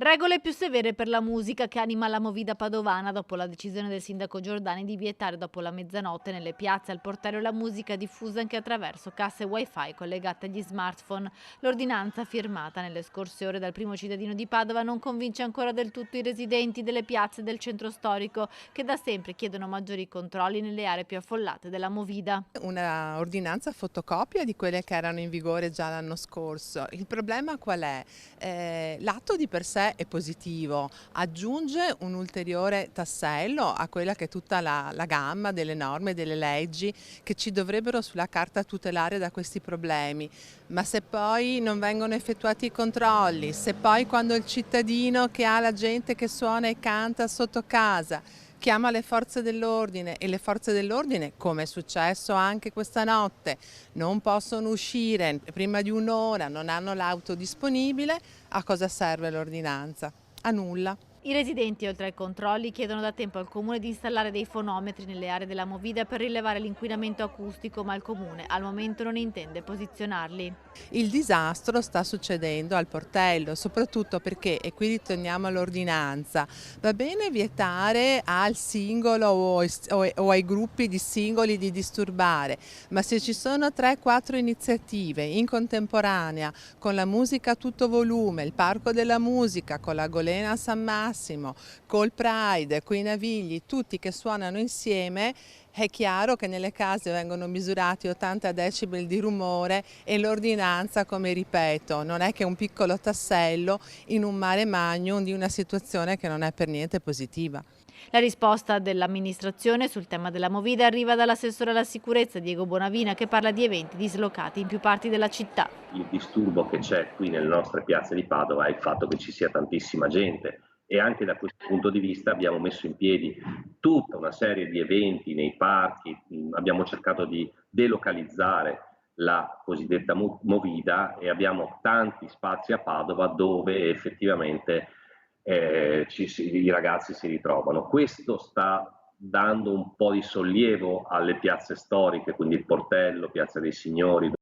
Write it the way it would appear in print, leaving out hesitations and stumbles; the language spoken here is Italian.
Regole più severe per la musica che anima la movida padovana dopo la decisione del sindaco Giordani di vietare dopo la mezzanotte nelle piazze al portare la musica diffusa anche attraverso casse wifi collegate agli smartphone. L'ordinanza firmata nelle scorse ore dal primo cittadino di Padova non convince ancora del tutto i residenti delle piazze del centro storico che da sempre chiedono maggiori controlli nelle aree più affollate della movida. Una ordinanza fotocopia di quelle che erano in vigore già l'anno scorso. Il problema qual è? L'atto di per sé è positivo, aggiunge un ulteriore tassello a quella che è tutta la gamma delle norme e delle leggi che ci dovrebbero sulla carta tutelare da questi problemi. Ma se poi non vengono effettuati i controlli, se poi quando il cittadino che ha la gente che suona e canta sotto casa chiama le forze dell'ordine e le forze dell'ordine, come è successo anche questa notte, non possono uscire prima di un'ora, non hanno l'auto disponibile, a cosa serve l'ordinanza? A nulla. I residenti, oltre ai controlli, chiedono da tempo al comune di installare dei fonometri nelle aree della movida per rilevare l'inquinamento acustico, ma il comune al momento non intende posizionarli. Il disastro sta succedendo al portello, soprattutto perché, e qui ritorniamo all'ordinanza, va bene vietare al singolo o ai gruppi di singoli di disturbare, ma se ci sono 3-4 iniziative in contemporanea con la musica a tutto volume, il Parco della Musica, con la Golena a San Massimo, col Pride, coi Navigli, tutti che suonano insieme, è chiaro che nelle case vengono misurati 80 decibel di rumore e l'ordinanza, come ripeto, non è che un piccolo tassello in un mare magnum di una situazione che non è per niente positiva. La risposta dell'amministrazione sul tema della movida arriva dall'assessore alla sicurezza Diego Bonavina, che parla di eventi dislocati in più parti della città. Il disturbo che c'è qui nelle nostre piazze di Padova è il fatto che ci sia tantissima gente e anche da questo punto di vista abbiamo messo in piedi tutta una serie di eventi nei parchi, abbiamo cercato di delocalizzare la cosiddetta movida e abbiamo tanti spazi a Padova dove effettivamente i ragazzi si ritrovano. Questo sta dando un po' di sollievo alle piazze storiche, quindi il Portello, Piazza dei Signori,